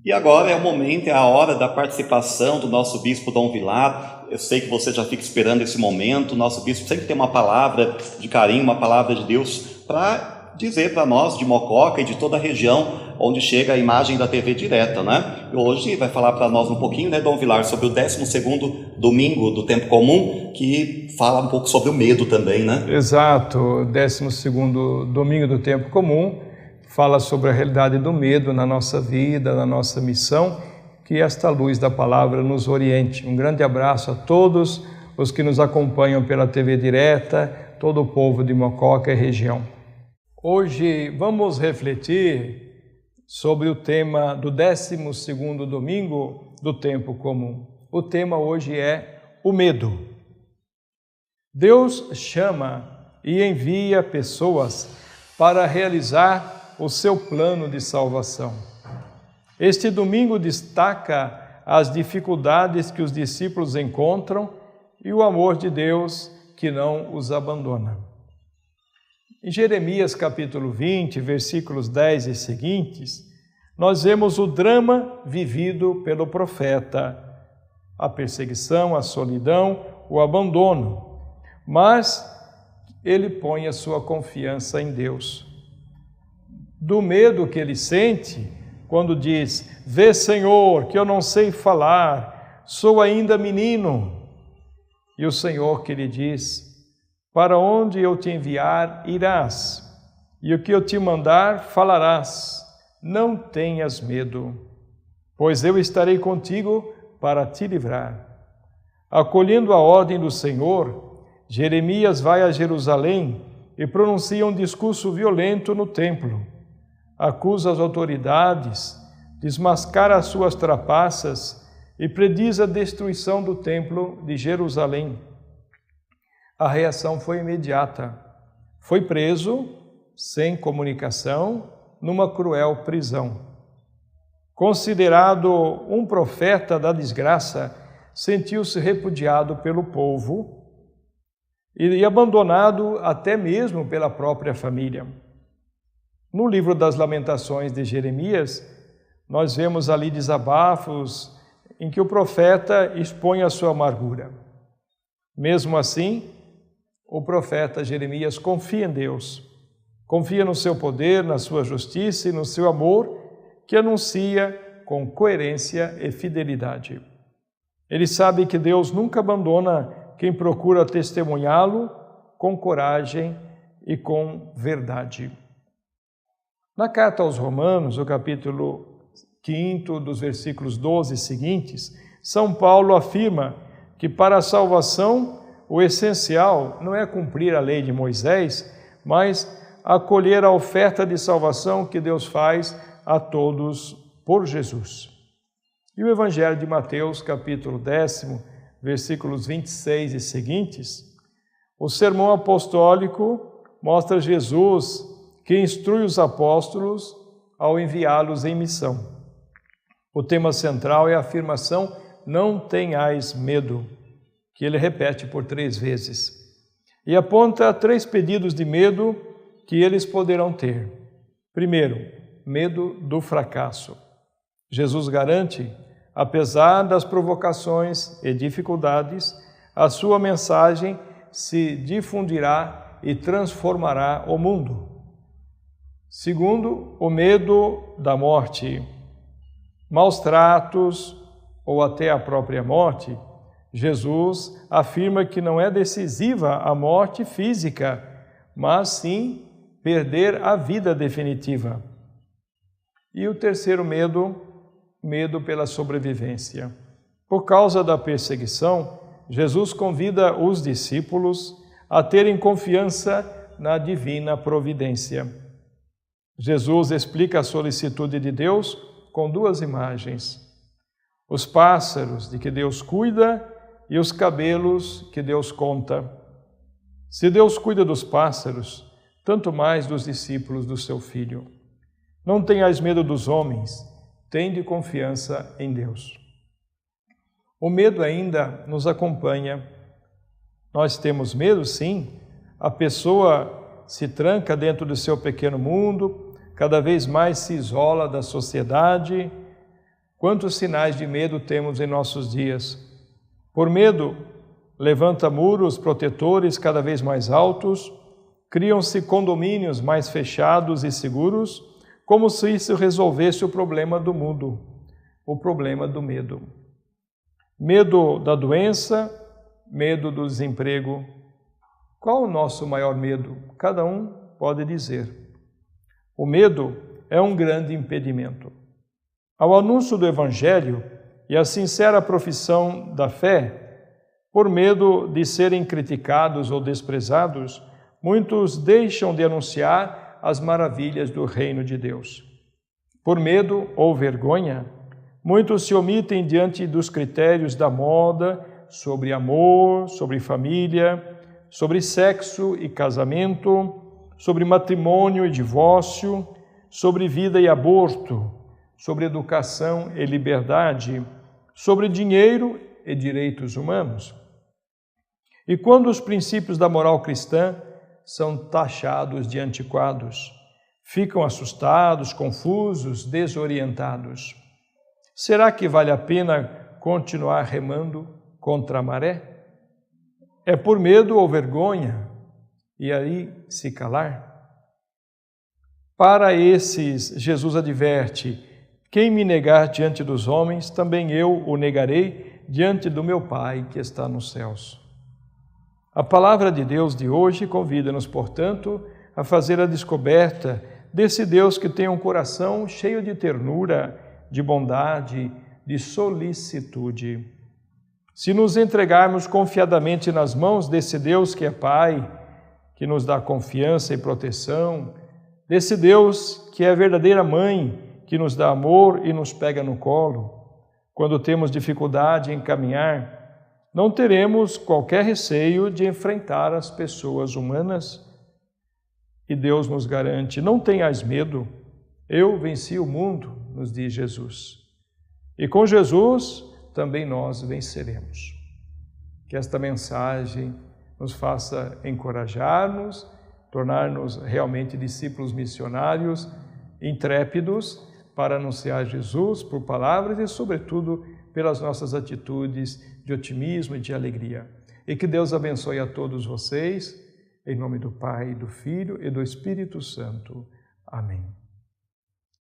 E agora é o momento, é a hora da participação do nosso bispo Dom Vilar. Eu sei que você já fica esperando esse momento. O nosso bispo sempre tem uma palavra de carinho, uma palavra de Deus para dizer para nós de Mococa e de toda a região onde chega a imagem da TV direta, né? Hoje vai falar para nós um pouquinho, né, Dom Vilar, sobre o 12º domingo do tempo comum, que fala um pouco sobre o medo também, né? Exato, o 12º domingo do tempo comum fala sobre a realidade do medo na nossa vida, na nossa missão, que esta luz da palavra nos oriente. Um grande abraço a todos os que nos acompanham pela TV direta, todo o povo de Mococa e região. Hoje vamos refletir sobre o tema do 12º domingo do tempo comum. O tema hoje é o medo. Deus chama e envia pessoas para realizar o seu plano de salvação. Este domingo destaca as dificuldades que os discípulos encontram e o amor de Deus que não os abandona. Em Jeremias capítulo 20, versículos 10 e seguintes, nós vemos o drama vivido pelo profeta, a perseguição, a solidão, o abandono, mas ele põe a sua confiança em Deus. Do medo que ele sente quando diz: "Vê, Senhor, que eu não sei falar, sou ainda menino." E o Senhor que lhe diz: "Para onde eu te enviar, irás, e o que eu te mandar, falarás. Não tenhas medo, pois eu estarei contigo para te livrar." Acolhendo a ordem do Senhor, Jeremias vai a Jerusalém e pronuncia um discurso violento no templo. Acusa as autoridades, desmascara as suas trapaças e prediz a destruição do templo de Jerusalém. A reação foi imediata. Foi preso, sem comunicação, numa cruel prisão. Considerado um profeta da desgraça, sentiu-se repudiado pelo povo e abandonado até mesmo pela própria família. No livro das Lamentações de Jeremias, nós vemos ali desabafos em que o profeta expõe a sua amargura. Mesmo assim, o profeta Jeremias confia em Deus, confia no seu poder, na sua justiça e no seu amor, que anuncia com coerência e fidelidade. Ele sabe que Deus nunca abandona quem procura testemunhá-lo com coragem e com verdade. Na carta aos Romanos, o capítulo 5, dos versículos 12 e seguintes, São Paulo afirma que para a salvação o essencial não é cumprir a lei de Moisés, mas acolher a oferta de salvação que Deus faz a todos por Jesus. E o Evangelho de Mateus, capítulo 10, versículos 26 e seguintes, o sermão apostólico mostra Jesus que instrui os apóstolos ao enviá-los em missão. O tema central é a afirmação: "Não tenhais medo", que ele repete por 3 vezes. E aponta 3 pedidos de medo que eles poderão ter. Primeiro, medo do fracasso. Jesus garante, apesar das provocações e dificuldades, a sua mensagem se difundirá e transformará o mundo. Segundo, o medo da morte. Maus tratos ou até a própria morte. Jesus afirma que não é decisiva a morte física, mas sim perder a vida definitiva. E o terceiro medo, medo pela sobrevivência. Por causa da perseguição, Jesus convida os discípulos a terem confiança na divina providência. Jesus explica a solicitude de Deus com 2 imagens: os pássaros de que Deus cuida e os cabelos que Deus conta. Se Deus cuida dos pássaros, tanto mais dos discípulos do seu Filho. Não tenhais medo dos homens, tende confiança em Deus. O medo ainda nos acompanha. Nós temos medo, sim. A pessoa se tranca dentro do seu pequeno mundo, cada vez mais se isola da sociedade, Quantos sinais de medo temos em nossos dias? Por medo, levanta muros protetores cada vez mais altos, criam-se condomínios mais fechados e seguros, como se isso resolvesse o problema do mundo, o problema do medo. Medo da doença, medo do desemprego. Qual o nosso maior medo? Cada um pode dizer. O medo é um grande impedimento. Ao anúncio do Evangelho e à sincera profissão da fé, por medo de serem criticados ou desprezados, muitos deixam de anunciar as maravilhas do reino de Deus. Por medo ou vergonha, muitos se omitem diante dos critérios da moda sobre amor, sobre família, sobre sexo e casamento, sobre matrimônio e divórcio, sobre vida e aborto, sobre educação e liberdade, sobre dinheiro e direitos humanos. E quando os princípios da moral cristã são taxados de antiquados, ficam assustados, confusos, desorientados. Será que vale a pena continuar remando contra a maré? É por medo ou vergonha e aí se calar? Para esses, Jesus adverte: quem me negar diante dos homens, também eu o negarei diante do meu Pai que está nos céus. A palavra de Deus de hoje convida-nos, portanto, a fazer a descoberta desse Deus que tem um coração cheio de ternura, de bondade, de solicitude. Se nos entregarmos confiadamente nas mãos desse Deus que é Pai, que nos dá confiança e proteção, desse Deus que é a verdadeira mãe, que nos dá amor e nos pega no colo, quando temos dificuldade em caminhar, não teremos qualquer receio de enfrentar as pessoas humanas. E Deus nos garante: não tenhais medo, eu venci o mundo, nos diz Jesus. E com Jesus também nós venceremos. Que esta mensagem nos faça encorajar-nos, tornar-nos realmente discípulos missionários, intrépidos, para anunciar Jesus por palavras e, sobretudo, pelas nossas atitudes de otimismo e de alegria. E que Deus abençoe a todos vocês, em nome do Pai, do Filho e do Espírito Santo. Amém.